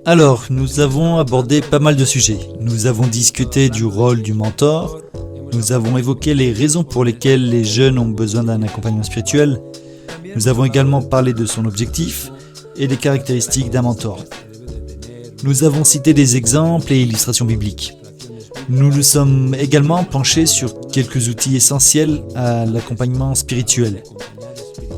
Alors, nous avons abordé pas mal de sujets. Nous avons discuté du rôle du mentor. Nous avons évoqué les raisons pour lesquelles les jeunes ont besoin d'un accompagnement spirituel. Nous avons également parlé de son objectif et des caractéristiques d'un mentor. Nous avons cité des exemples et illustrations bibliques. Nous nous sommes également penchés sur quelques outils essentiels à l'accompagnement spirituel.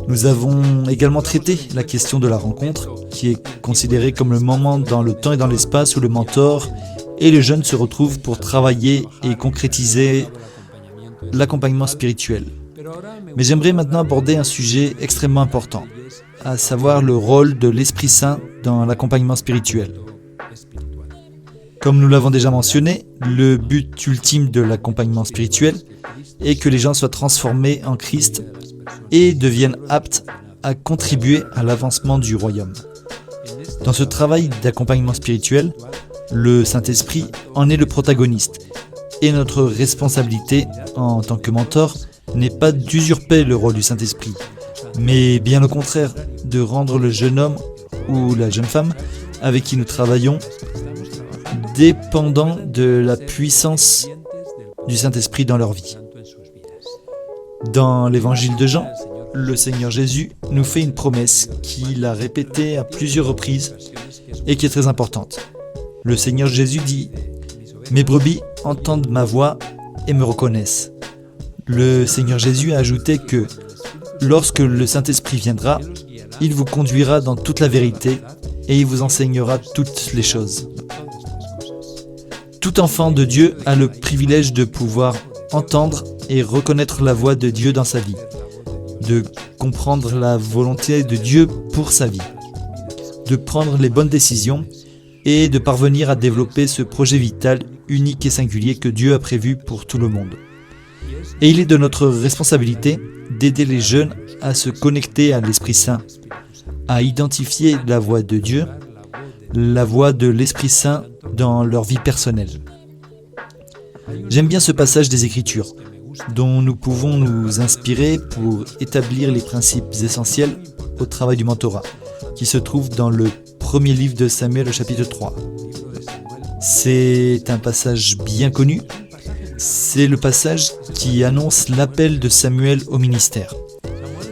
Nous avons également traité la question de la rencontre, qui est considérée comme le moment dans le temps et dans l'espace où le mentor et le jeune se retrouvent pour travailler et concrétiser l'accompagnement spirituel. Mais j'aimerais maintenant aborder un sujet extrêmement important, à savoir le rôle de l'Esprit Saint dans l'accompagnement spirituel. Comme nous l'avons déjà mentionné, le but ultime de l'accompagnement spirituel est que les gens soient transformés en Christ et deviennent aptes à contribuer à l'avancement du royaume. Dans ce travail d'accompagnement spirituel, le Saint-Esprit en est le protagoniste et notre responsabilité en tant que mentor n'est pas d'usurper le rôle du Saint-Esprit, mais bien au contraire de rendre le jeune homme ou la jeune femme avec qui nous travaillons dépendant de la puissance du Saint-Esprit dans leur vie. Dans l'évangile de Jean, le Seigneur Jésus nous fait une promesse qu'il a répétée à plusieurs reprises et qui est très importante. Le Seigneur Jésus dit « Mes brebis entendent ma voix et me reconnaissent ». Le Seigneur Jésus a ajouté que lorsque le Saint-Esprit viendra, il vous conduira dans toute la vérité et il vous enseignera toutes les choses. Tout enfant de Dieu a le privilège de pouvoir entendre et reconnaître la voix de Dieu dans sa vie, de comprendre la volonté de Dieu pour sa vie, de prendre les bonnes décisions et de parvenir à développer ce projet vital unique et singulier que Dieu a prévu pour tout le monde. Et il est de notre responsabilité d'aider les jeunes à se connecter à l'Esprit Saint, à identifier la voix de Dieu, la voix de l'Esprit Saint dans leur vie personnelle. J'aime bien ce passage des Écritures, dont nous pouvons nous inspirer pour établir les principes essentiels au travail du mentorat, qui se trouve dans le premier livre de Samuel au chapitre 3. C'est un passage bien connu, c'est le passage qui annonce l'appel de Samuel au ministère.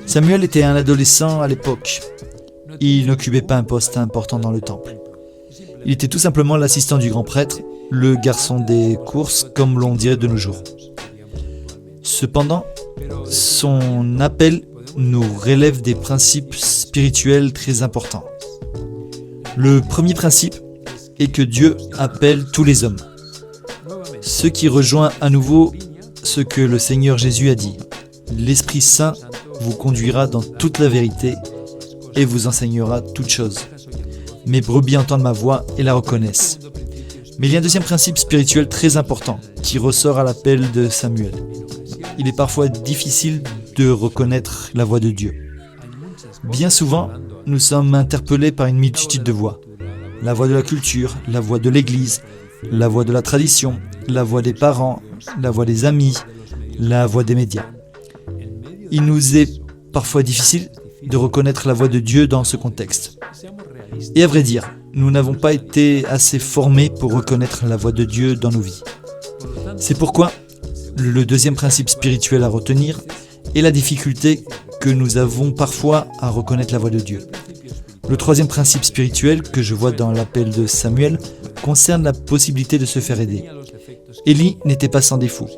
Samuel était un adolescent à l'époque. Il n'occupait pas un poste important dans le temple. Il était tout simplement l'assistant du grand prêtre, le garçon des courses, comme l'on dirait de nos jours. Cependant, son appel nous relève des principes spirituels très importants. Le premier principe est que Dieu appelle tous les hommes. Ce qui rejoint à nouveau ce que le Seigneur Jésus a dit. L'Esprit Saint vous conduira dans toute la vérité et vous enseignera toutes choses. Mes brebis entendent ma voix et la reconnaissent. Mais il y a un deuxième principe spirituel très important qui ressort à l'appel de Samuel. Il est parfois difficile de reconnaître la voix de Dieu. Bien souvent, nous sommes interpellés par une multitude de voix. La voix de la culture, la voix de l'Église, la voix de la tradition, la voix des parents, la voix des amis, la voix des médias. Il nous est parfois difficile de reconnaître la voix de Dieu dans ce contexte. Et à vrai dire, nous n'avons pas été assez formés pour reconnaître la voix de Dieu dans nos vies. C'est pourquoi le deuxième principe spirituel à retenir est la difficulté que nous avons parfois à reconnaître la voix de Dieu. Le troisième principe spirituel que je vois dans l'appel de Samuel concerne la possibilité de se faire aider. Élie n'était pas sans défaut,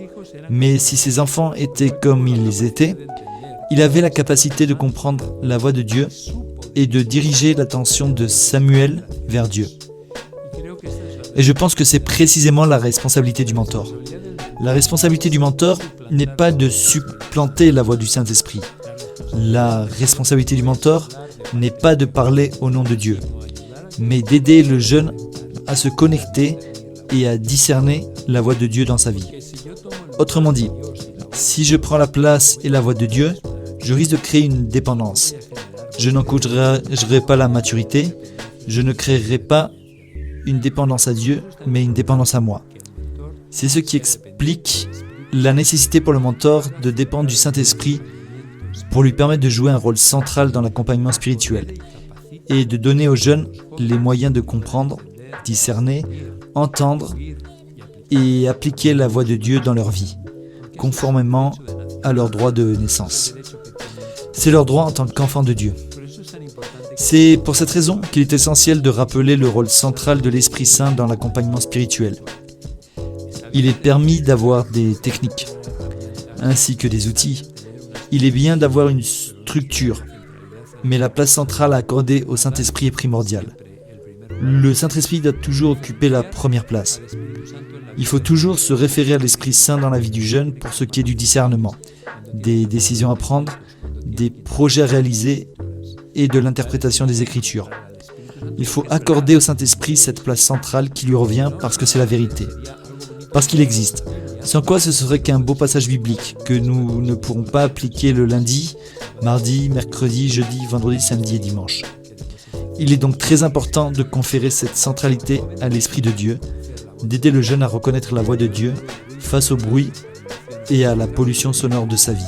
mais si ses enfants étaient comme ils étaient, il avait la capacité de comprendre la voix de Dieu et de diriger l'attention de Samuel vers Dieu. Et je pense que c'est précisément la responsabilité du mentor. La responsabilité du mentor n'est pas de supplanter la voix du Saint-Esprit. La responsabilité du mentor n'est pas de parler au nom de Dieu, mais d'aider le jeune à se connecter et à discerner la voix de Dieu dans sa vie. Autrement dit, si je prends la place et la voix de Dieu, je risque de créer une dépendance. Je n'encouragerai pas la maturité, je ne créerai pas une dépendance à Dieu, mais une dépendance à moi. C'est ce qui explique la nécessité pour le mentor de dépendre du Saint-Esprit pour lui permettre de jouer un rôle central dans l'accompagnement spirituel et de donner aux jeunes les moyens de comprendre discerner, entendre et appliquer la voix de Dieu dans leur vie, conformément à leur droit de naissance. C'est leur droit en tant qu'enfant de Dieu. C'est pour cette raison qu'il est essentiel de rappeler le rôle central de l'Esprit Saint dans l'accompagnement spirituel. Il est permis d'avoir des techniques, ainsi que des outils. Il est bien d'avoir une structure, mais la place centrale accordée au Saint-Esprit est primordiale. Le Saint-Esprit doit toujours occuper la première place. Il faut toujours se référer à l'Esprit Saint dans la vie du jeune pour ce qui est du discernement, des décisions à prendre, des projets à réaliser et de l'interprétation des Écritures. Il faut accorder au Saint-Esprit cette place centrale qui lui revient parce que c'est la vérité, parce qu'il existe. Sans quoi ce serait qu'un beau passage biblique que nous ne pourrons pas appliquer le lundi, mardi, mercredi, jeudi, vendredi, samedi et dimanche. Il est donc très important de conférer cette centralité à l'Esprit de Dieu, d'aider le jeune à reconnaître la voix de Dieu face au bruit et à la pollution sonore de sa vie.